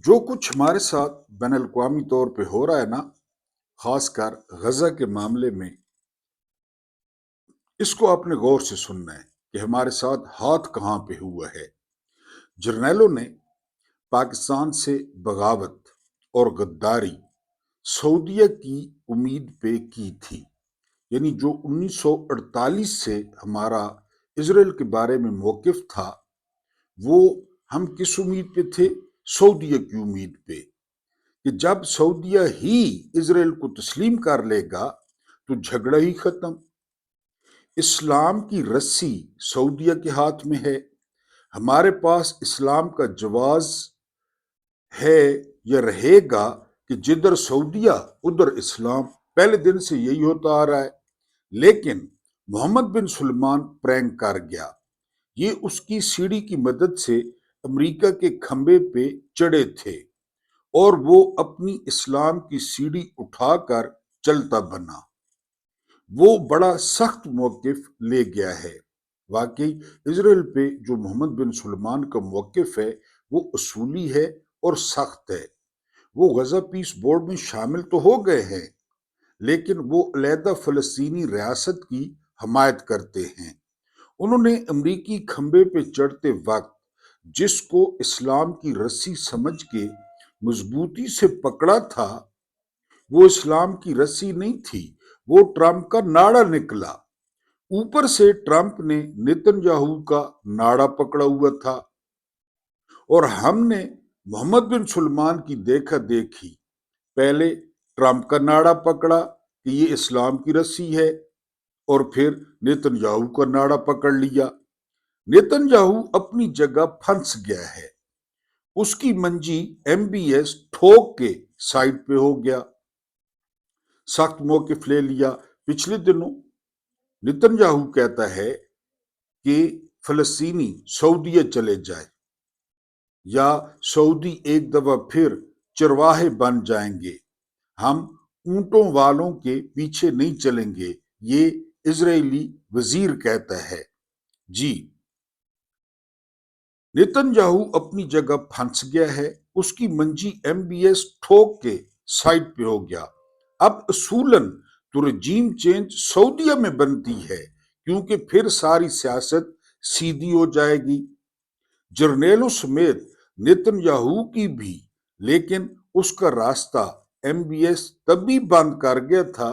جو کچھ ہمارے ساتھ بین الاقوامی طور پہ ہو رہا ہے نا، خاص کر غزہ کے معاملے میں، اس کو آپ نے غور سے سننا ہے کہ ہمارے ساتھ ہاتھ کہاں پہ ہوا ہے۔ جرنیلوں نے پاکستان سے بغاوت اور غداری سعودیہ کی امید پہ کی تھی، یعنی جو 1948 سے ہمارا اسرائیل کے بارے میں موقف تھا، وہ ہم کس امید پہ تھے؟ سعودیہ کی امید پہ، کہ جب سعودیہ ہی اسرائیل کو تسلیم کر لے گا تو جھگڑا ہی ختم۔ اسلام کی رسی سعودیہ کے ہاتھ میں ہے، ہمارے پاس اسلام کا جواز ہے یا رہے گا کہ جدھر سعودیہ ادھر اسلام، پہلے دن سے یہی ہوتا آ رہا ہے۔ لیکن محمد بن سلمان پرینک کر گیا، یہ اس کی سیڑھی کی مدد سے امریکہ کے کھمبے پہ چڑھے تھے اور وہ اپنی اسلام کی سیڑھی اٹھا کر چلتا بنا۔ وہ بڑا سخت موقف لے گیا ہے۔ واقعی اسرائیل پہ جو محمد بن سلمان کا موقف ہے وہ اصولی ہے اور سخت ہے۔ وہ غزہ پیس بورڈ میں شامل تو ہو گئے ہیں، لیکن وہ علیحدہ فلسطینی ریاست کی حمایت کرتے ہیں۔ انہوں نے امریکی کھمبے پہ چڑھتے وقت جس کو اسلام کی رسی سمجھ کے مضبوطی سے پکڑا تھا، وہ اسلام کی رسی نہیں تھی، وہ ٹرمپ کا ناڑا نکلا۔ اوپر سے ٹرمپ نے نیتن یاہو کا ناڑا پکڑا ہوا تھا، اور ہم نے محمد بن سلمان کی دیکھا دیکھی پہلے ٹرمپ کا ناڑا پکڑا کہ یہ اسلام کی رسی ہے، اور پھر نیتن یاہو کا ناڑا پکڑ لیا۔ نیتن یاہو اپنی جگہ پھنس گیا ہے، اس کی منجی MBS ٹھوک کے سائڈ پہ ہو گیا، سخت موقف لے لیا۔ پچھلے دنوں نیتن یاہو کہتا ہے کہ فلسطینی سعودیہ چلے جائے یا سعودی ایک دفعہ پھر چرواہے بن جائیں گے، ہم اونٹوں والوں کے پیچھے نہیں چلیں گے، یہ اسرائیلی وزیر کہتا ہے۔ جی، نیتن یاہو اپنی جگہ پھنس گیا ہے، اس کی منجی MBS ٹھوک کے سائڈ پہ ہو گیا۔ اب اصولاً تو رجیم چینج سعودیہ میں بنتی ہے، کیونکہ پھر ساری سیاست سیدھی ہو جائے گی، جرنیلوں سمیت نیتن یاہو کی بھی۔ لیکن اس کا راستہ MBS تب بھی بند کر گیا تھا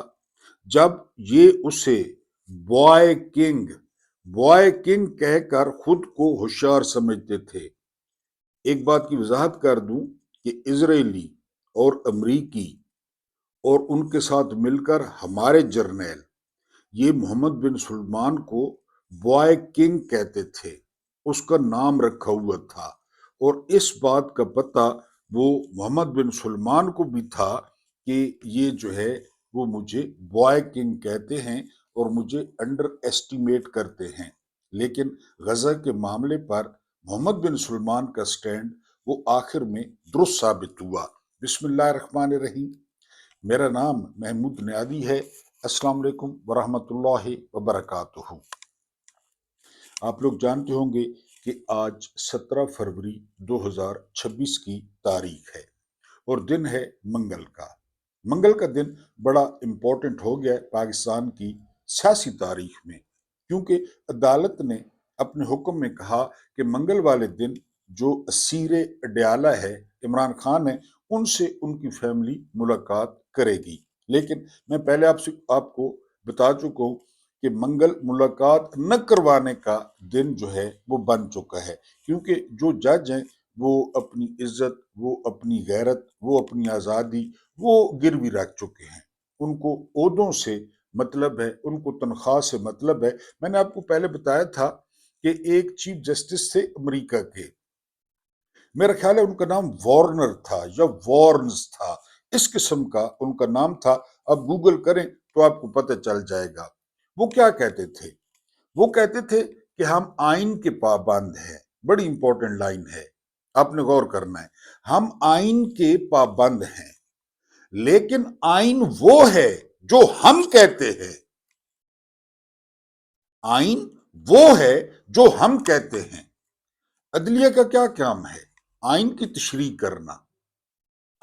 جب یہ اسے بوائے کنگ کہہ کر خود کو ہوشیار سمجھتے تھے۔ ایک بات کی وضاحت کر دوں کہ اسرائیلی اور امریکی اور ان کے ساتھ مل کر ہمارے جرنیل یہ محمد بن سلمان کو بوائے کنگ کہتے تھے، اس کا نام رکھا ہوا تھا، اور اس بات کا پتہ وہ محمد بن سلمان کو بھی تھا کہ یہ جو ہے وہ مجھے بوائے کنگ کہتے ہیں اور مجھے انڈر ایسٹیمیٹ کرتے ہیں۔ لیکن غزہ کے معاملے پر محمد بن سلمان کا سٹینڈ وہ آخر میں درست ثابت ہوا۔ بسم اللہ الرحمن الرحیم۔ میرا نام محمود نیادی ہے۔ السلام علیکم ورحمۃ اللہ وبرکاتہ۔ آپ لوگ جانتے ہوں گے کہ آج 17 فروری 2026 کی تاریخ ہے اور دن ہے منگل کا۔ منگل کا دن بڑا امپورٹنٹ ہو گیا ہے پاکستان کی سیاسی تاریخ میں، کیونکہ عدالت نے اپنے حکم میں کہا کہ منگل والے دن جو اسیر اڈیالہ ہے عمران خان ہے، ان سے ان کی فیملی ملاقات کرے گی۔ لیکن میں پہلے آپ کو بتا چکا ہوں کہ منگل ملاقات نہ کروانے کا دن جو ہے وہ بن چکا ہے، کیونکہ جو جج ہیں وہ اپنی عزت، وہ اپنی غیرت، وہ اپنی آزادی وہ گروی رکھ چکے ہیں۔ ان کو عہدوں سے مطلب ہے، ان کو تنخواہ سے مطلب ہے۔ میں نے آپ کو پہلے بتایا تھا کہ ایک چیف جسٹس تھے امریکہ کے، میرا خیال ہے ان کا نام وارنر تھا یا وارنز تھا، اس قسم کا ان کا نام تھا۔ اب گوگل کریں تو آپ کو پتہ چل جائے گا۔ وہ کیا کہتے تھے؟ وہ کہتے تھے کہ ہم آئین کے پابند ہیں۔ بڑی امپورٹنٹ لائن ہے، آپ نے غور کرنا ہے۔ ہم آئین کے پابند ہیں، لیکن آئین وہ ہے جو ہم کہتے ہیں۔ آئین وہ ہے جو ہم کہتے ہیں۔ عدلیہ کا کیا کام ہے؟ آئین کی تشریح کرنا۔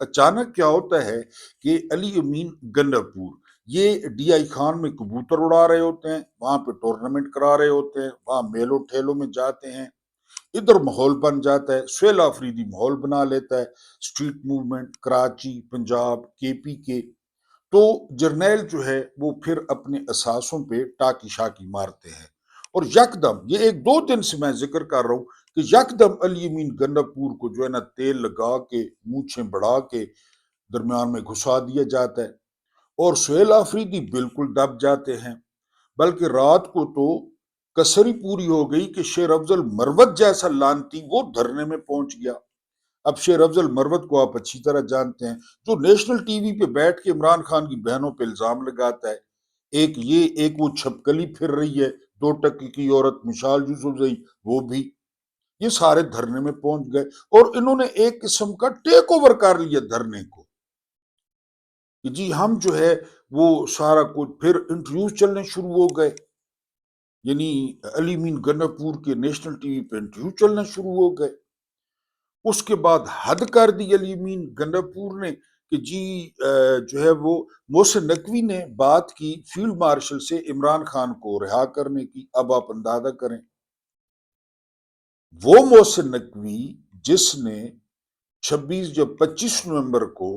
اچانک کیا ہوتا ہے کہ علی امین گنڈاپور یہ ڈی آئی خان میں کبوتر اڑا رہے ہوتے ہیں، وہاں پہ ٹورنامنٹ کرا رہے ہوتے ہیں، وہاں میلوں ٹھیلوں میں جاتے ہیں، ادھر ماحول بن جاتا ہے، سہیل آفریدی ماحول بنا لیتا ہے، اسٹریٹ موومنٹ کراچی پنجاب کے پی کے، تو جرنیل جو ہے وہ پھر اپنے اثاثوں پہ ٹاکی شاکی مارتے ہیں، اور یکدم یہ ایک دو دن سے میں ذکر کر رہا ہوں کہ یکدم علی امین گنڈاپور کو جو ہے نا تیل لگا کے مونچھیں بڑھا کے درمیان میں گھسا دیا جاتا ہے، اور سہیل آفریدی بالکل دب جاتے ہیں، بلکہ رات کو تو کسری پوری ہو گئی کہ شیر افضل مروت جیسا لانتی وہ دھرنے میں پہنچ گیا۔ اب شیر افضل مروت کو آپ اچھی طرح جانتے ہیں، جو نیشنل ٹی وی پہ بیٹھ کے عمران خان کی بہنوں پہ الزام لگاتا ہے، ایک وہ چھپکلی پھر رہی ہے، 2 ٹکی کی عورت مشال یوسفزئی، وہ بھی یہ سارے دھرنے میں پہنچ گئے، اور انہوں نے ایک قسم کا ٹیک اوور کر لیا دھرنے کو کہ جی ہم جو ہے وہ سارا کچھ، پھر انٹرویوز چلنے شروع ہو گئے، یعنی علی امین گنڈاپور کے نیشنل ٹی وی پہ انٹرویو چلنا شروع ہو گئے۔ اس کے بعد حد کر دی علی امین گنڈاپور نے کہ جی جو ہے وہ محسن نقوی نے بات کی فیلڈ مارشل سے عمران خان کو رہا کرنے کی۔ اب آپ اندازہ کریں، وہ محسن نقوی جس نے 25 نومبر کو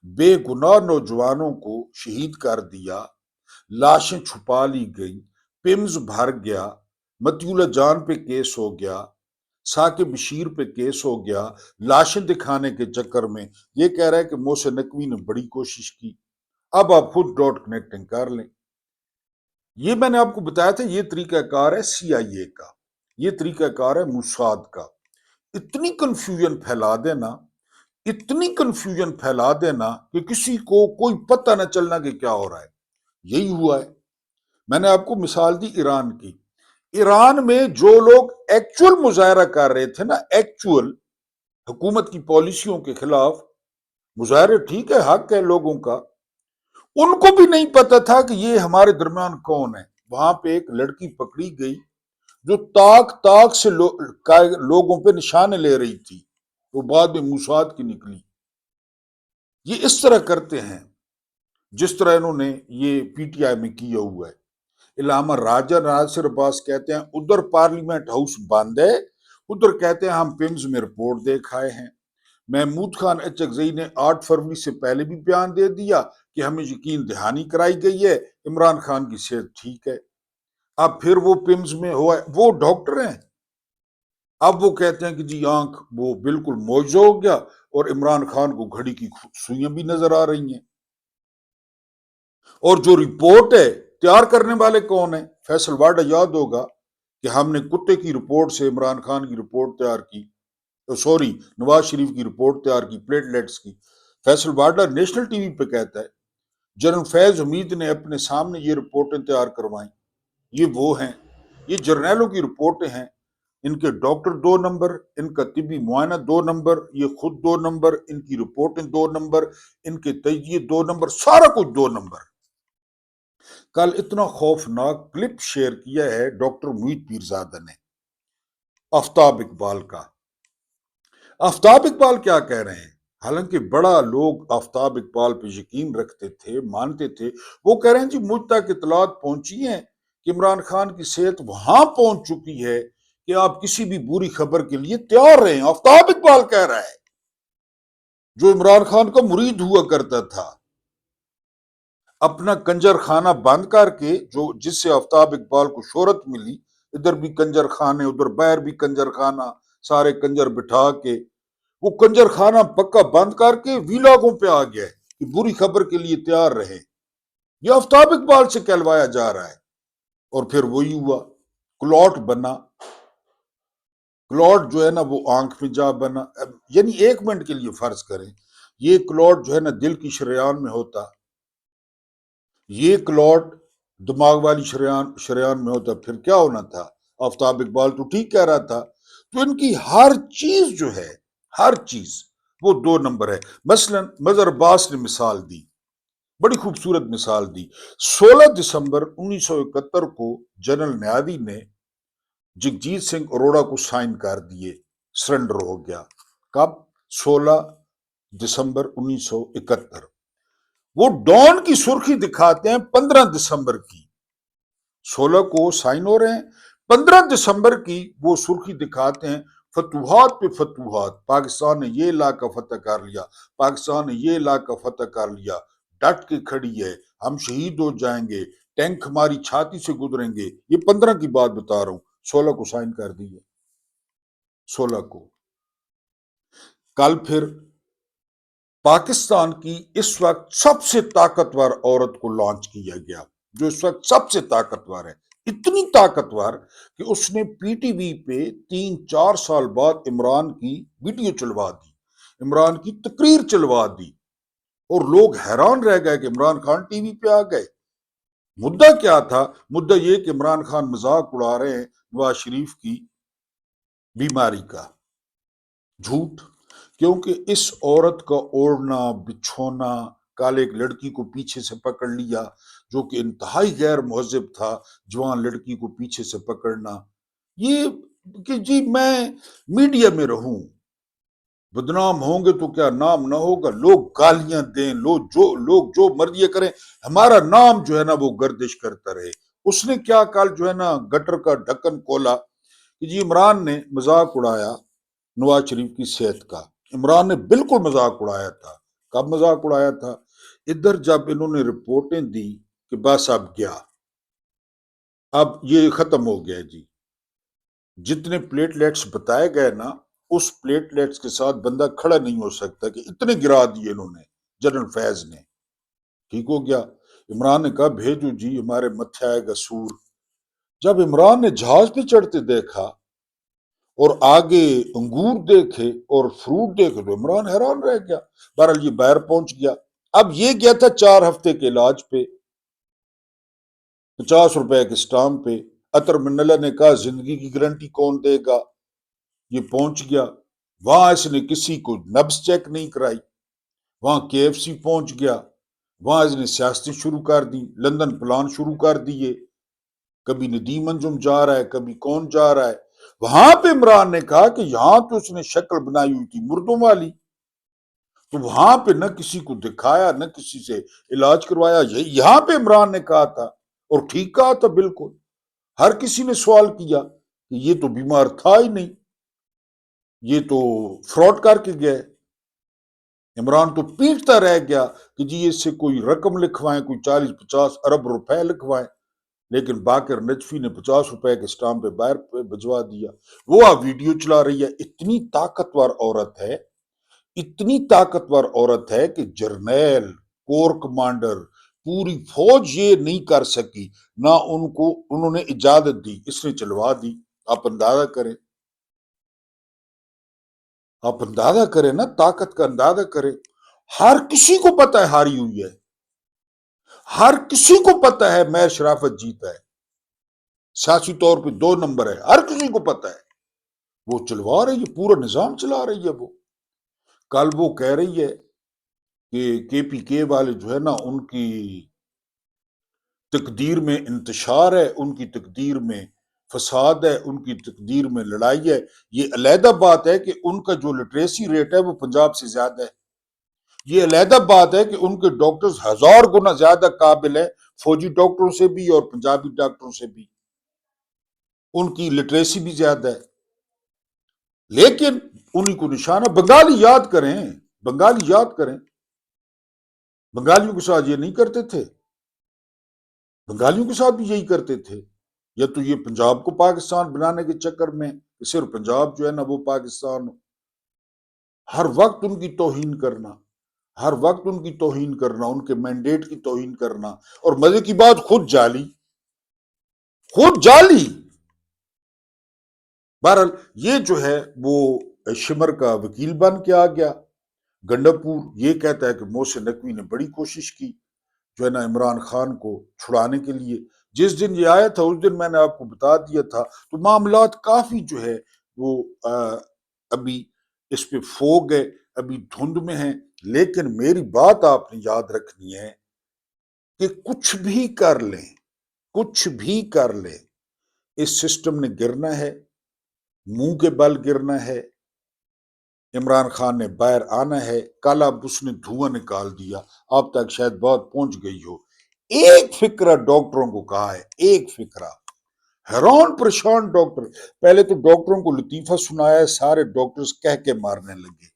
بے گناہ نوجوانوں کو شہید کر دیا، لاشیں چھپا لی گئی، پمز بھر گیا، مطیولہ جان پہ کیس ہو گیا، ثاقب بشیر پہ کیس ہو گیا، لاشیں دکھانے کے چکر میں یہ کہہ رہا ہے کہ محسن نقوی نے بڑی کوشش کی۔ اب آپ خود ڈاٹ کنیکٹنگ کر لیں۔ یہ میں نے آپ کو بتایا تھا، یہ طریقہ کار ہے سی آئی اے کا، یہ طریقہ کار ہے موساد کا، اتنی کنفیوژن پھیلا دینا، اتنی کنفیوژن پھیلا دینا کہ کسی کو کوئی پتہ نہ چلنا کہ کیا ہو رہا ہے۔ یہی ہوا ہے۔ میں نے آپ کو مثال دی ایران کی، ایران میں جو لوگ ایکچول مظاہرہ کر رہے تھے نا، ایکچول حکومت کی پالیسیوں کے خلاف مظاہرے، ٹھیک ہے حق ہے لوگوں کا، ان کو بھی نہیں پتا تھا کہ یہ ہمارے درمیان کون ہے۔ وہاں پہ ایک لڑکی پکڑی گئی جو تاک تاک سے لوگوں پہ نشانے لے رہی تھی، وہ بعد میں موساد کی نکلی۔ یہ اس طرح کرتے ہیں جس طرح انہوں نے یہ پی ٹی آئی میں کیا ہوا ہے۔ علامہ راجہ ناصر عباس کہتے ہیں ادھر پارلیمنٹ ہاؤس بند ہے، ادھر کہتے ہیں ہم پیمز میں رپورٹ دیکھ آئے ہیں۔ محمود خان اچکزئی نے 8 فروری سے پہلے بھی بیان دے دیا کہ ہمیں یقین دہانی کرائی گئی ہے، عمران خان کی صحت ٹھیک ہے۔ اب پھر وہ پیمز میں ہوا ہے، وہ ڈاکٹر ہیں، اب وہ کہتے ہیں کہ جی آنکھ وہ بالکل معجزہ ہو گیا، اور عمران خان کو گھڑی کی سوئیاں بھی نظر آ رہی ہیں۔ اور جو رپورٹ ہے تیار کرنے والے کون ہیں؟ فیصل واڈا یاد ہوگا کہ ہم نے کتے کی رپورٹ سے عمران خان کی رپورٹ تیار کی، سوری نواز شریف کی رپورٹ تیار کی پلیٹلیٹس کی۔ فیصل واڈا نیشنل ٹی وی پہ کہتا ہے جنرل فیض حمید نے اپنے سامنے یہ رپورٹیں تیار کروائیں، یہ وہ ہیں، یہ جرنیلوں کی رپورٹیں ہیں، ان کے ڈاکٹر 2 نمبر، ان کا طبی معائنہ 2 نمبر، یہ خود 2 نمبر، ان کی رپورٹیں 2 نمبر، ان کے تجزیے 2 نمبر، سارا کچھ 2 نمبر۔ کل اتنا خوفناک کلپ شیئر کیا ہے ڈاکٹر محیط پیرزادہ نے آفتاب اقبال کا۔ آفتاب اقبال کیا کہہ رہے ہیں؟ حالانکہ بڑا لوگ آفتاب اقبال پہ یقین رکھتے تھے، مانتے تھے، وہ کہہ رہے ہیں جی مجھ تک اطلاعات پہنچی ہیں کہ عمران خان کی صحت وہاں پہنچ چکی ہے کہ آپ کسی بھی بری خبر کے لیے تیار رہیں۔ آفتاب اقبال کہہ رہا ہے، جو عمران خان کا مرید ہوا کرتا تھا، اپنا کنجر خانہ بند کر کے، جو جس سے آفتاب اقبال کو شہرت ملی، ادھر بھی کنجر خانے، ادھر باہر بھی کنجر خانہ، سارے کنجر بٹھا کے، وہ کنجر خانہ پکا بند کر کے ویلاگوں پہ آ گیا ہے کہ بری خبر کے لیے تیار رہے۔ یہ آفتاب اقبال سے کہلوایا جا رہا ہے، اور پھر وہی ہوا، کلاٹ بنا، کلاٹ جو ہے نا وہ آنکھ میں جا بنا۔ یعنی 1 منٹ کے لیے فرض کریں یہ کلاٹ جو ہے نا دل کی شریان میں ہوتا، یہ کلاٹ دماغ والی شریان میں ہوتا، پھر کیا ہونا تھا؟ آفتاب اقبال تو ٹھیک کہہ رہا تھا۔ تو ان کی ہر چیز جو ہے، ہر چیز وہ 2 نمبر ہے۔ مثلا مظہر عباس نے مثال دی، بڑی خوبصورت مثال دی۔ 16 دسمبر 1971 کو جنرل نیادی نے جگجیت سنگھ اروڑا کو سائن کر دیے، سرنڈر ہو گیا۔ کب؟ 16 دسمبر 1971۔ وہ ڈان کی سرخی دکھاتے ہیں 15 دسمبر کی، 16 کو سائن ہو رہے ہیں، 15 دسمبر کی وہ سرخی دکھاتے ہیں فتوحات پہ فتوحات، پاکستان نے یہ علاقہ فتح کر لیا، پاکستان نے یہ علاقہ فتح کر لیا، ڈٹ کے کھڑی ہے، ہم شہید ہو جائیں گے، ٹینک ہماری چھاتی سے گزریں گے۔ یہ 15 کی بات بتا رہا ہوں، 16 کو سائن کر دیے، 16 کو۔ کل پھر پاکستان کی اس وقت سب سے طاقتور عورت کو لانچ کیا گیا، جو اس وقت سب سے طاقتور ہے، اتنی طاقتور کہ اس نے پی ٹی وی پہ 3-4 سال بعد عمران کی ویڈیو چلوا دی، عمران کی تقریر چلوا دی، اور لوگ حیران رہ گئے کہ عمران خان ٹی وی پہ آ گئے۔ مدعا کیا تھا؟ مدعا یہ کہ عمران خان مذاق اڑا رہے ہیں نواز شریف کی بیماری کا۔ جھوٹ، کیونکہ اس عورت کا اوڑھنا بچھونا، کل ایک لڑکی کو پیچھے سے پکڑ لیا جو کہ انتہائی غیر مہذب تھا، جوان لڑکی کو پیچھے سے پکڑنا، یہ کہ جی میں میڈیا میں رہوں، بدنام ہوں گے تو کیا نام نہ ہوگا، لوگ گالیاں دیں، لوگ جو مرضی کریں، ہمارا نام جو ہے نا وہ گردش کرتا رہے۔ اس نے کیا کل جو ہے نا گٹر کا ڈھکن کھولا کہ جی عمران نے مذاق اڑایا نواز شریف کی صحت کا۔ عمران نے بالکل مذاق اڑایا تھا۔ کب مذاق اڑایا تھا؟ ادھر جب انہوں نے رپورٹیں دی کہ بس اب گیا، اب یہ ختم ہو گیا جی، جتنے پلیٹلیٹس بتائے گئے نا، اس پلیٹلیٹس کے ساتھ بندہ کھڑا نہیں ہو سکتا کہ اتنے گرا دیے انہوں نے، جنرل فیض نے۔ ٹھیک ہو گیا۔ عمران نے کہا بھیجو جی، ہمارے متھے آئے گا سور۔ جب عمران نے جہاز پہ چڑھتے دیکھا اور آگے انگور دیکھے اور فروٹ دیکھے تو عمران حیران رہ گیا۔ بہرحال یہ باہر پہنچ گیا۔ اب یہ گیا تھا 4 ہفتے کے علاج پہ، 50 روپے کے اسٹامپ پہ۔ عطر منلہ نے کہا زندگی کی گارنٹی کون دے گا؟ یہ پہنچ گیا وہاں، اس نے کسی کو نبض چیک نہیں کرائی، وہاں کے ایف سی پہنچ گیا، وہاں اس نے سیاستیں شروع کر دی، لندن پلان شروع کر دیے، کبھی ندیم انجم جا رہا ہے، کبھی کون جا رہا ہے۔ وہاں پہ عمران نے کہا کہ یہاں تو اس نے شکل بنائی ہوئی تھی مردوں والی، تو وہاں پہ نہ کسی کو دکھایا نہ کسی سے علاج کروایا۔ یہاں پہ عمران نے کہا تھا، اور ٹھیک کہا تھا بالکل۔ ہر کسی نے سوال کیا کہ یہ تو بیمار تھا ہی نہیں، یہ تو فراڈ کر کے گئے۔ عمران تو پیٹتا رہ گیا کہ جی اس سے کوئی رقم لکھوائیں، کوئی 40-50 ارب روپے لکھوائیں، لیکن باقر نجفی نے 50 روپے کے اسٹامپ پہ باہر بھجوا دیا۔ وہ اب ویڈیو چلا رہی ہے۔ اتنی طاقتور عورت ہے، اتنی طاقتور عورت ہے کہ جرنیل، کور کمانڈر، پوری فوج یہ نہیں کر سکی، نہ انہوں نے اجازت دی، اس نے چلوا دی۔ آپ اندازہ کریں، آپ اندازہ کریں نا، طاقت کا اندازہ کریں۔ ہر کسی کو پتہ ہے ہاری ہوئی ہے، ہر کسی کو پتہ ہے میر شرافت جیتا ہے، سیاسی طور پہ 2 نمبر ہے، ہر کسی کو پتہ ہے۔ وہ چلوا رہی ہے، پورا نظام چلا رہی ہے۔ وہ کل وہ کہہ رہی ہے کہ کے پی کے والے جو ہے نا، ان کی تقدیر میں انتشار ہے، ان کی تقدیر میں فساد ہے، ان کی تقدیر میں لڑائی ہے۔ یہ علیحدہ بات ہے کہ ان کا جو لٹریسی ریٹ ہے وہ پنجاب سے زیادہ ہے۔ یہ علیحدہ بات ہے کہ ان کے ڈاکٹرز 1000 گنا زیادہ قابل ہیں، فوجی ڈاکٹروں سے بھی اور پنجابی ڈاکٹروں سے بھی، ان کی لٹریسی بھی زیادہ ہے۔ لیکن انہیں کو نشانہ بنگالی یاد کریں، بنگالی یاد کریں، بنگالیوں کے ساتھ یہ نہیں کرتے تھے، بنگالیوں کے ساتھ بھی یہی کرتے تھے۔ یا تو یہ پنجاب کو پاکستان بنانے کے چکر میں صرف پنجاب جو ہے نا وہ پاکستان ہو، ہر وقت ان کی توہین کرنا، ہر وقت ان کی توہین کرنا، ان کے مینڈیٹ کی توہین کرنا، اور مزے کی بات خود جعلی، خود جعلی۔ بہرحال یہ جو ہے وہ شمر کا وکیل بن کے آ گیا گنڈاپور۔ یہ کہتا ہے کہ محسن نقوی نے بڑی کوشش کی جو ہے نا عمران خان کو چھڑانے کے لیے۔ جس دن یہ آیا تھا اس دن میں نے آپ کو بتا دیا تھا، تو معاملات کافی جو ہے وہ ابھی اس پہ فوگ ہے، ابھی دھند میں ہیں۔ لیکن میری بات آپ نے یاد رکھنی ہے کہ کچھ بھی کر لیں، کچھ بھی کر لیں، اس سسٹم نے گرنا ہے، منہ کے بل گرنا ہے۔ عمران خان نے باہر آنا ہے، کل اب اس نے دھواں نکال دیا، آپ تک شاید بات پہنچ گئی ہو۔ ایک فکرہ ڈاکٹروں کو کہا ہے، ایک فکرہ، حیران پریشان ڈاکٹر، پہلے تو ڈاکٹروں کو لطیفہ سنایا ہے، سارے ڈاکٹرز کہہ کے مارنے لگے۔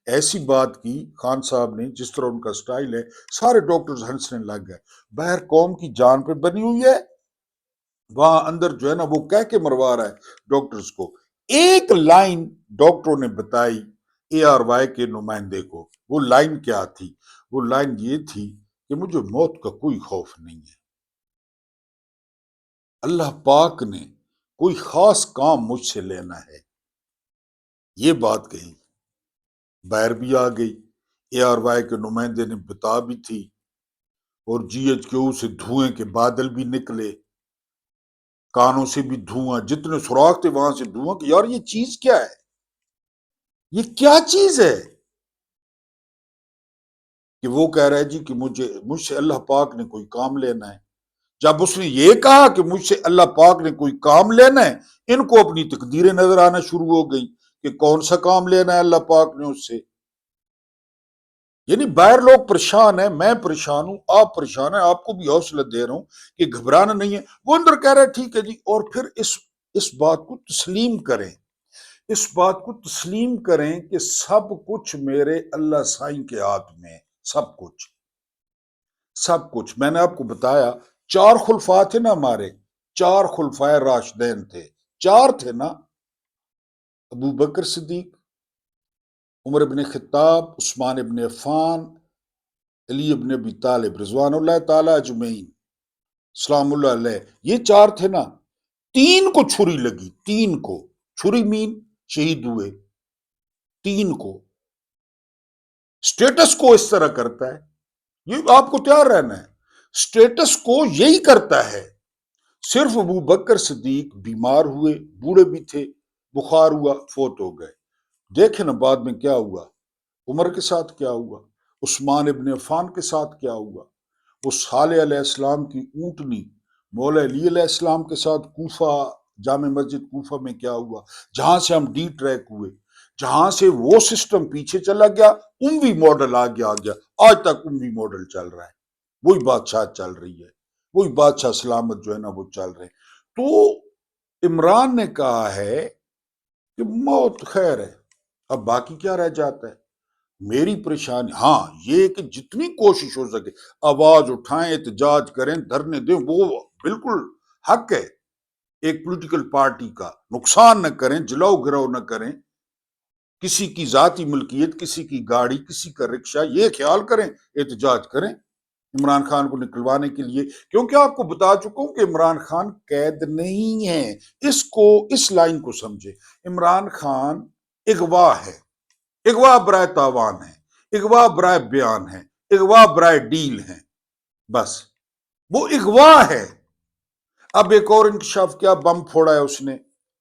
ایسی بات کی خان صاحب نے، جس طرح ان کا سٹائل ہے، سارے ڈاکٹرز ہنسنے لگ گئے۔ باہر قوم کی جان پہ بنی ہوئی ہے، وہاں اندر جو ہے نا وہ کہہ کے مروا رہا ہے ڈاکٹرز کو۔ ایک لائن ڈاکٹروں نے بتائی اے آر وائی کے نمائندے کو، وہ لائن کیا تھی؟ وہ لائن یہ تھی کہ مجھے موت کا کوئی خوف نہیں ہے، اللہ پاک نے کوئی خاص کام مجھ سے لینا ہے، یہ بات کہی۔ باہر بھی آ گئی، اے آر وائی کے نمائندے نے بتا بھی تھی، اور جی ایچ کیو سے دھوئیں کے بادل بھی نکلے، کانوں سے بھی دھواں، جتنے سوراخ تھے وہاں سے دھواں، کہ یار یہ چیز کیا ہے، یہ کیا چیز ہے؟ کہ وہ کہہ رہا ہے جی کہ مجھ سے اللہ پاک نے کوئی کام لینا ہے۔ جب اس نے یہ کہا کہ مجھ سے اللہ پاک نے کوئی کام لینا ہے، ان کو اپنی تقدیریں نظر آنا شروع ہو گئی کہ کون سا کام لینا ہے اللہ پاک نے اس سے۔ یعنی باہر لوگ پریشان ہیں، میں پریشان ہوں، آپ پریشان ہیں، آپ کو بھی حوصلہ دے رہا ہوں کہ گھبرانا نہیں ہے۔ وہ اندر کہہ رہا ہے ٹھیک ہے جی، اور پھر اس بات کو تسلیم کریں، اس بات کو تسلیم کریں کہ سب کچھ میرے اللہ سائیں کے ہاتھ میں ہے، سب کچھ، سب کچھ۔ میں نے آپ کو بتایا 4 خلفاء تھے نا ہمارے، 4 خلفائے راشدین تھے، 4 تھے نا، ابو بکر صدیق، عمر ابن خطاب، عثمان ابن عفان، علی ابن ابی طالب رضوان اللہ تعالی اجمعین، سلام اللہ علیہ، یہ 4 تھے نا۔ 3 کو چھری لگی، 3 کو چھری، مین شہید ہوئے 3 کو۔ سٹیٹس کو اس طرح کرتا ہے، یہ آپ کو تیار رہنا ہے، سٹیٹس کو یہی کرتا ہے۔ صرف ابو بکر صدیق بیمار ہوئے، بوڑھے بھی تھے، بخار ہوا، فوت ہو گئے۔ دیکھیں نا بعد میں کیا ہوا، عمر کے ساتھ کیا ہوا، عثمان ابن عفان کے ساتھ کیا ہوا، وہ صالح علیہ السلام کی اونٹنی مولا علی علیہ السلام کے ساتھ کوفہ، جامع مسجد کوفہ میں کیا ہوا، جہاں سے ہم ڈی ٹریک ہوئے، جہاں سے وہ سسٹم پیچھے چلا گیا، اموی ماڈل آگے آ گیا، آج تک اموی ماڈل چل رہا ہے، وہی بادشاہ چل رہی ہے، وہی بادشاہ سلامت جو ہے نا وہ چل رہے ہیں۔ تو عمران نے کہا ہے کہ موت خیر ہے، اب باقی کیا رہ جاتا ہے؟ میری پریشانی ہاں یہ کہ جتنی کوشش ہو سکے آواز اٹھائیں، احتجاج کریں، دھرنے دیں، وہ بالکل حق ہے ایک پولیٹیکل پارٹی کا، نقصان نہ کریں، جلاؤ گراؤ نہ کریں، کسی کی ذاتی ملکیت، کسی کی گاڑی، کسی کا رکشہ، یہ خیال کریں، احتجاج کریں عمران خان کو نکلوانے کے لیے، کیونکہ آپ کو بتا چکا ہوں کہ عمران خان قید نہیں ہے۔ اس لائن کو سمجھے، عمران خان اغوا ہے، اغوا برائے تاوان ہے، اغوا برائے بیان ہے، اغوا برائے ڈیل ہے، بس وہ اغوا ہے۔ اب ایک اور انکشاف کیا، بم پھوڑا ہے اس نے،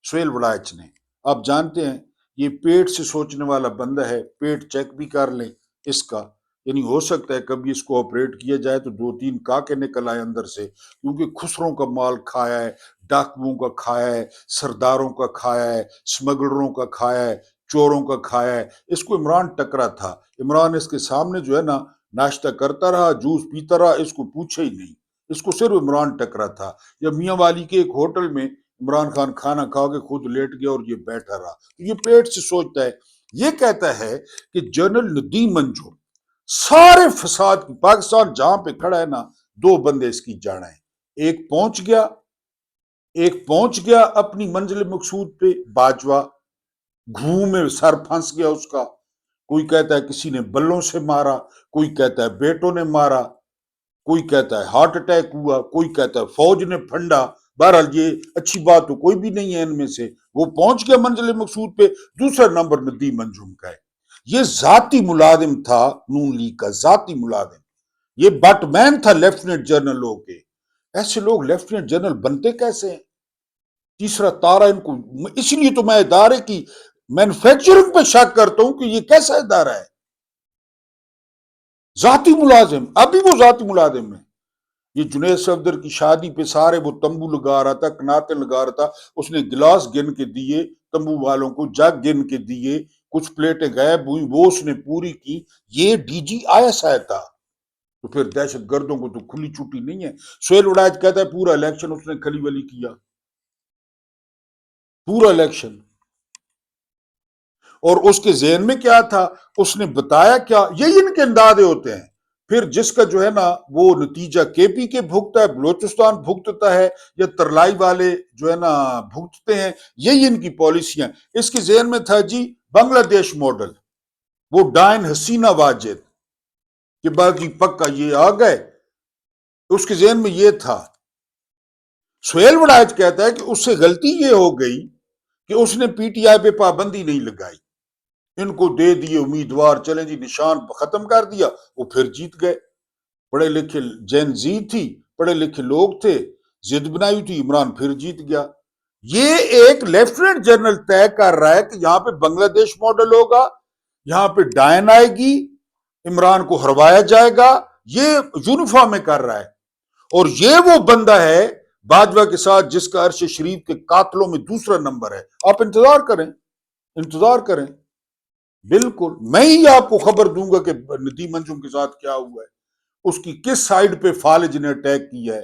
سہیل وڑائچ نے، آپ جانتے ہیں یہ پیٹ سے سوچنے والا بندہ ہے، پیٹ چیک بھی کر لیں اس کا، یعنی ہو سکتا ہے کبھی اس کو آپریٹ کیا جائے تو 2-3 کاکے نکل آئے اندر سے، کیونکہ خسروں کا مال کھایا ہے، ڈاکوؤں کا کھایا ہے، سرداروں کا کھایا ہے، سمگلروں کا کھایا ہے، چوروں کا کھایا ہے۔ اس کو عمران ٹکرا تھا، عمران اس کے سامنے جو ہے نا ناشتہ کرتا رہا، جوس پیتا رہا، اس کو پوچھے ہی نہیں، اس کو صرف عمران ٹکرا تھا۔ یا میاں والی کے ایک ہوٹل میں عمران خان کھانا کھا کے خود لیٹ گیا اور یہ بیٹھا رہا، یہ پیٹ سے سوچتا ہے۔ یہ کہتا ہے کہ جنرل ندیم منجو سارے فساد کی، پاکستان جہاں پہ کھڑا ہے نا 2 بندے اس کی جانا ہے، ایک پہنچ گیا اپنی منزل مقصود پہ، باجوہ گھوم میں سر پھنس گیا اس کا، کوئی کہتا ہے کسی نے بلوں سے مارا، کوئی کہتا ہے بیٹوں نے مارا، کوئی کہتا ہے ہارٹ اٹیک ہوا، کوئی کہتا ہے فوج نے پھنڈا، بہرحال یہ اچھی بات تو کوئی بھی نہیں ہے ان میں سے۔ وہ پہنچ گیا منزل مقصود پہ، دوسرا نمبر ندیم منجم کا ہے، یہ ذاتی ملازم تھا نون لیگ کا، ذاتی ملازم، یہ بٹ مین تھا لیفٹیننٹ جنرل ہو کے۔ ایسے لوگ لیفٹیننٹ جنرل بنتے کیسے ہیں؟ تیسرا تارا ان کو، اس لیے تو میں ادارے کی مینوفیکچرنگ پہ شک کرتا ہوں کہ یہ کیسا ادارہ ہے، ذاتی ملازم، ابھی وہ ذاتی ملازم ہے۔ یہ جنید صفدر کی شادی پہ سارے وہ تمبو لگا رہا تھا، کناتے لگا رہا تھا، اس نے گلاس گن کے دیے تمبو والوں کو، جگ گن کے دیے، کچھ پلیٹیں غائب ہوئی وہ اس نے پوری کی. یہ ڈی جی ISI تھا. تو پھر دہشت گردوں کو تو کھلی چھٹی نہیں ہے. سہیل ولایت کہتا ہے پورا الیکشن اس نے کھلی ولی کیا, پورا الیکشن. اور اس کے ذہن میں کیا تھا, اس نے بتایا کیا, یہی ان کے اندازے ہوتے ہیں. پھر جس کا جو ہے نا وہ نتیجہ KP کے بھگتا ہے, بلوچستان بھگتتا ہے, یا ترلائی والے جو ہے نا بھگتتے ہیں, یہی ان کی پالیسیاں. اس کے ذہن میں تھا جی بنگلہ دیش ماڈل, وہ ڈائن حسینہ واجد کہ باقی پکا یہ آ گئے, اس کے ذہن میں یہ تھا. سہیل ولایت کہتا ہے کہ اس سے غلطی یہ ہو گئی کہ اس نے PTI پہ پابندی نہیں لگائی. ان کو دے دیے امیدوار, چلیں جی نشان ختم کر دیا, وہ پھر جیت گئے. پڑھے لکھے جین زی تھی, پڑھے لکھے لوگ تھے, ضد بنائی تھی, عمران پھر جیت گیا. یہ ایک لیفٹیننٹ جنرل طے کر رہا ہے کہ یہاں پہ بنگلہ دیش ماڈل ہوگا, یہاں پہ ڈائن آئے گی, عمران کو ہروایا جائے گا. یہ یونیفارم میں کر رہا ہے. اور یہ وہ بندہ ہے باجوہ کے ساتھ جس کا عرش شریف کے قاتلوں میں دوسرا نمبر ہے. آپ انتظار کریں, انتظار کریں. بالکل میں ہی آپ کو خبر دوں گا کہ ندیم انجم کے ساتھ کیا ہوا ہے, اس کی کس سائڈ پہ فالج نے اٹیک کیا ہے,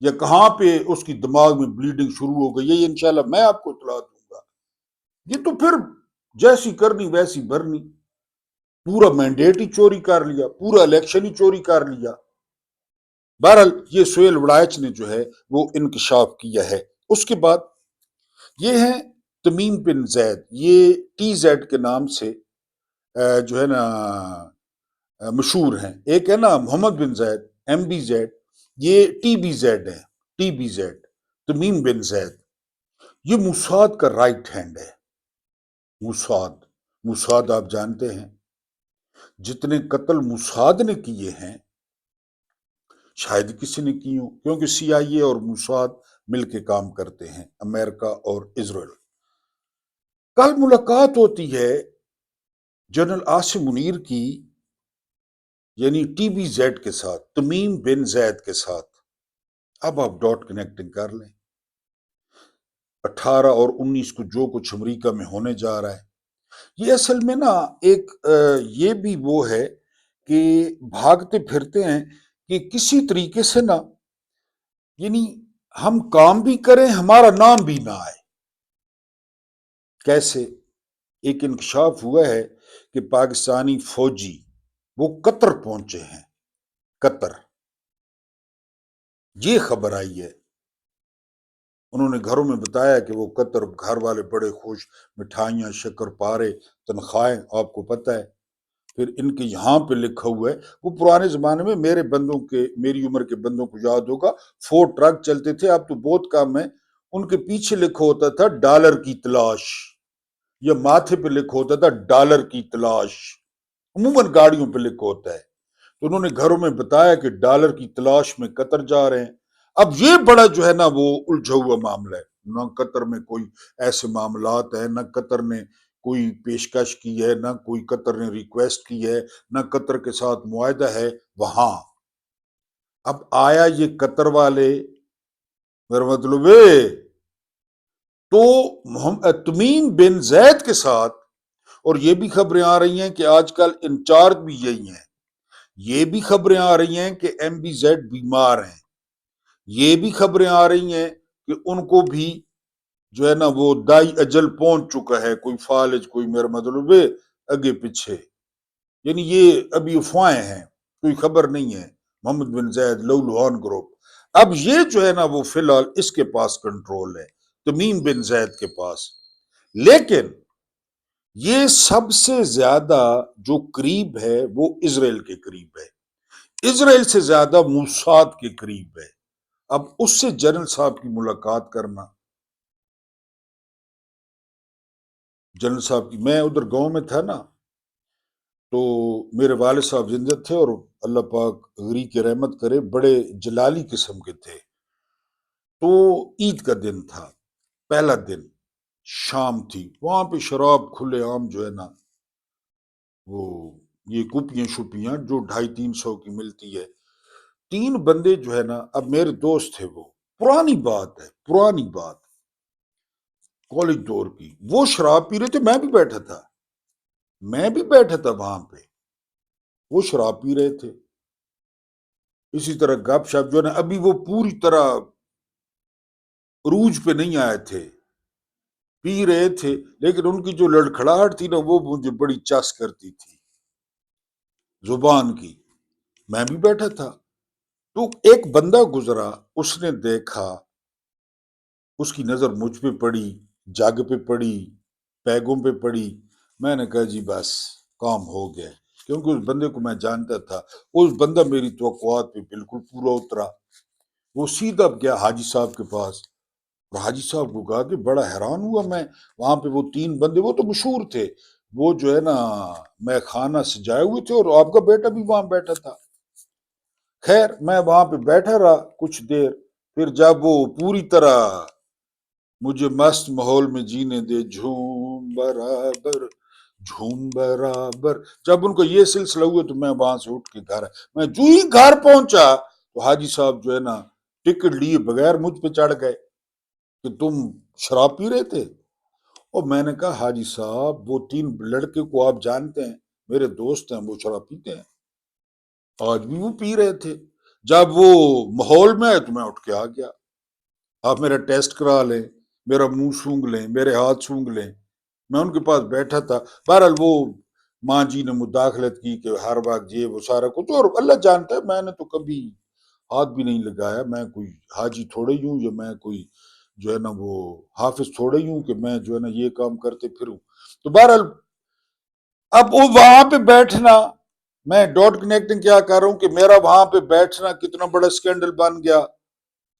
یا کہاں پہ اس کی دماغ میں بلیڈنگ شروع ہو گئی, یہ انشاءاللہ میں آپ کو اطلاع دوں گا. یہ تو پھر جیسی کرنی ویسی بھرنی, پورا مینڈیٹ ہی چوری کر لیا, پورا الیکشن ہی چوری کر لیا. بہرحال یہ سہیل ولایت نے جو ہے وہ انکشاف کیا ہے. اس کے بعد یہ ہیں تمیم بن زید, یہ TZ کے نام سے جو ہے نا مشہور ہیں. ایک ہے نا محمد بن زید MBZ, یہ TBZ ہے, TBZ تمیم بن زید. یہ موساد کا رائٹ ہینڈ ہے. موساد آپ جانتے ہیں جتنے قتل موساد نے کیے ہیں شاید کسی نے کی ہوں, کیونکہ CIA اور موساد مل کے کام کرتے ہیں, امریکہ اور اسرائیل. کل ملاقات ہوتی ہے جنرل عاصم منیر کی, یعنی TBZ کے ساتھ, تمیم بن زید کے ساتھ. اب آپ ڈاٹ کنیکٹنگ کر لیں. 18 اور 19 کو جو کچھ امریکہ میں ہونے جا رہا ہے, یہ اصل میں نا ایک یہ بھی وہ ہے کہ بھاگتے پھرتے ہیں کہ کسی طریقے سے نا, یعنی ہم کام بھی کریں ہمارا نام بھی نہ آئے. کیسے؟ ایک انکشاف ہوا ہے کہ پاکستانی فوجی وہ قطر پہنچے ہیں. قطر, یہ خبر آئی ہے. انہوں نے گھروں میں بتایا کہ وہ قطر, گھر والے بڑے خوش, مٹھائیاں, شکر پارے, تنخواہیں, آپ کو پتہ ہے. پھر ان کے یہاں پہ لکھا ہوا ہے, وہ پرانے زمانے میں میرے بندوں کے, میری عمر کے بندوں کو یاد ہوگا, 4 ٹرک چلتے تھے, اب تو بہت کم ہے. ان کے پیچھے لکھا ہوتا تھا ڈالر کی تلاش, یا ماتھے پہ لکھا ہوتا تھا ڈالر کی تلاش. عموماً گاڑیوں پہ لکھا ہوتا ہے. تو انہوں نے گھروں میں بتایا کہ ڈالر کی تلاش میں قطر جا رہے ہیں. اب یہ بڑا جو ہے نا وہ الجھا ہوا معاملہ ہے. نہ قطر میں کوئی ایسے معاملات ہیں, نہ قطر نے کوئی پیشکش کی ہے, نہ کوئی قطر نے ریکویسٹ کی ہے, نہ قطر کے ساتھ معاہدہ ہے وہاں. اب آیا یہ قطر والے, میرا مطلب تو تمیم بن زید کے ساتھ, اور یہ بھی خبریں آ رہی ہیں کہ آج کل انچارج بھی یہی ہیں. یہ بھی خبریں آ رہی ہیں کہ MBZ بیمار ہیں. یہ بھی خبریں آ رہی ہیں کہ ان کو بھی جو ہے نا وہ دائی اجل پہنچ چکا ہے, کوئی فالج, کوئی میرا مطلب اگے پیچھے. یعنی یہ ابھی افواہیں ہیں, کوئی خبر نہیں ہے. محمد بن زید, لولوہان گروپ. اب یہ جو ہے نا وہ فی الحال اس کے پاس کنٹرول ہے, تمیم بن زید کے پاس. لیکن یہ سب سے زیادہ جو قریب ہے وہ اسرائیل کے قریب ہے, اسرائیل سے زیادہ موساد کے قریب ہے. اب اس سے جنرل صاحب کی ملاقات کرنا, جنرل صاحب کی, میں ادھر گاؤں میں تھا نا, تو میرے والد صاحب زندہ تھے اور اللہ پاک غری کی رحمت کرے, بڑے جلالی قسم کے تھے. تو عید کا دن تھا, پہلا دن, شام تھی, وہاں پہ شراب کھلے عام جو ہے نا وہ یہ کپیاں شپیاں جو 250-300 کی ملتی ہے. 3 بندے جو ہے نا, اب میرے دوست تھے, وہ پرانی بات ہے, پرانی بات کالج دور کی, وہ شراب پی رہے تھے, میں بھی بیٹھا تھا. میں بھی بیٹھا تھا وہاں پہ، وہ شراب پی رہے تھے، اسی طرح گپ شپ جو ہے نا، ابھی وہ پوری طرح عروج پہ نہیں آئے تھے، پی رہے تھے، لیکن ان کی جو لڑکھڑاہٹ تھی نا وہ مجھے بڑی چس کرتی تھی زبان کی۔ میں بھی بیٹھا تھا، تو ایک بندہ گزرا، اس نے دیکھا، اس کی نظر مجھ پہ پڑی، جگ پہ پڑی، پیگوں پہ پڑی۔ میں نے کہا جی بس کام ہو گیا، کیونکہ اس بندے کو میں جانتا تھا، اس بندہ میری توقعات پہ بالکل پورا اترا۔ وہ سیدھا گیا حاجی صاحب کے پاس، اور حاجی صاحب کو کہا کہ بڑا حیران ہوا میں، وہاں پہ وہ تین بندے، وہ تو مشہور تھے، وہ جو ہے نا میں خانہ سجائے ہوئے تھے، اور آپ کا بیٹا بھی وہاں بیٹھا تھا۔ خیر میں وہاں پہ بیٹھا رہا کچھ دیر، پھر جب وہ پوری طرح مجھے مست ماحول میں جینے دے، جھوم برابر، جھوم برابر، جب ان کو یہ سلسلہ ہوا تو میں وہاں سے اٹھ کے گھر، میں جو ہی گھر پہنچا تو حاجی صاحب جو ہے نا ٹکٹ لیے بغیر مجھ پہ چڑھ گئے کہ تم شراب پی رہے تھے۔ اور میں نے کہا حاجی صاحب وہ تین لڑکے کو آپ جانتے ہیں، میرے دوست ہیں، وہ شراب پیتے ہیں، آج بھی وہ پی رہے تھے۔ جب وہ ماحول میں آئے تو میں اٹھ کے آ گیا، آپ میرا ٹیسٹ کرا لیں، میرا منہ سونگ لیں، میرے ہاتھ سونگ لیں، میں ان کے پاس بیٹھا تھا۔ بہرحال وہ ماں جی نے مداخلت کی کہ ہر وقت یہ وہ سارا کچھ، اور اللہ جانتا ہے میں نے تو کبھی ہاتھ بھی نہیں لگایا، میں کوئی حاجی تھوڑے ہی ہوں، یا میں کوئی جو ہے نا وہ حافظ تھوڑے ہی ہوں کہ میں جو ہے نا یہ کام کرتے پھروں۔ تو بہرحال اب وہ وہاں پہ بیٹھنا، میں ڈاٹ کنیکٹنگ کیا کر رہا ہوں کہ میرا وہاں پہ بیٹھنا کتنا بڑا سکینڈل بن گیا،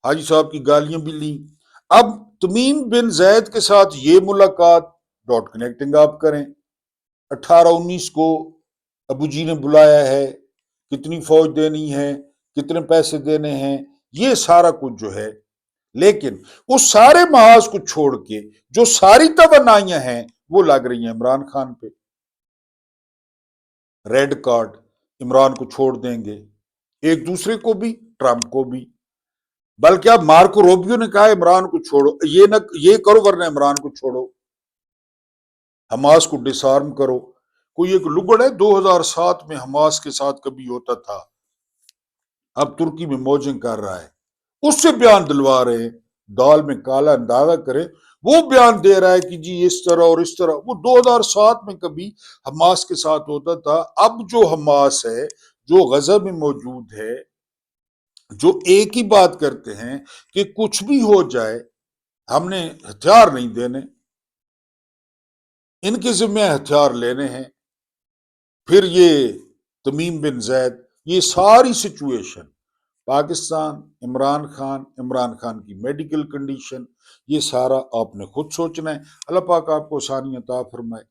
حاجی صاحب کی گالیاں بھی لیں۔ اب تمیم بن زید کے ساتھ یہ ملاقات، ڈاٹ کنیکٹنگ آپ کریں، 18-19 کو ابو جی نے بلایا ہے، کتنی فوج دینی ہے، کتنے پیسے دینے ہیں، یہ سارا کچھ جو ہے، لیکن اس سارے محاذ کو چھوڑ کے جو ساری توانائیاں ہیں وہ لگ رہی ہیں عمران خان پہ۔ ریڈ کارڈ عمران کو چھوڑ دیں گے، ایک دوسرے کو بھی، ٹرمپ کو بھی، بلکہ اب مارکو روبیو نے کہا عمران کو چھوڑو، یہ کرو ورنہ عمران کو چھوڑو، حماس کو ڈس آرم کرو۔ کوئی ایک لگڑ ہے 2007 میں حماس کے ساتھ کبھی ہوتا تھا، اب ترکی میں موجنگ کر رہا ہے، اس سے بیان دلوا رہے ہیں، دال میں کالا اندازہ کرے، وہ بیان دے رہا ہے کہ جی اس طرح اور اس طرح، وہ 2007 میں کبھی حماس کے ساتھ ہوتا تھا۔ اب جو حماس ہے، جو غزہ میں موجود ہے، جو ایک ہی بات کرتے ہیں کہ کچھ بھی ہو جائے ہم نے ہتھیار نہیں دینے، ان کے ذمہ ہتھیار لینے ہیں۔ پھر یہ تمیم بن زید، یہ ساری سچویشن، پاکستان، عمران خان کی میڈیکل کنڈیشن، یہ سارا آپ نے خود سوچنا ہے۔ اللہ پاک آپ کو آسانیاں عطا فرمائے،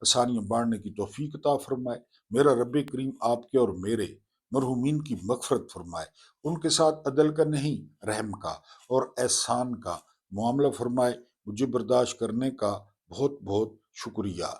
آسانیاں بانٹنے کی توفیق عطا فرمائے۔ میرا رب کریم آپ کے اور میرے مرحومین کی مغفرت فرمائے، ان کے ساتھ عدل کا نہیں رحم کا اور احسان کا معاملہ فرمائے۔ مجھے برداشت کرنے کا بہت بہت شکریہ۔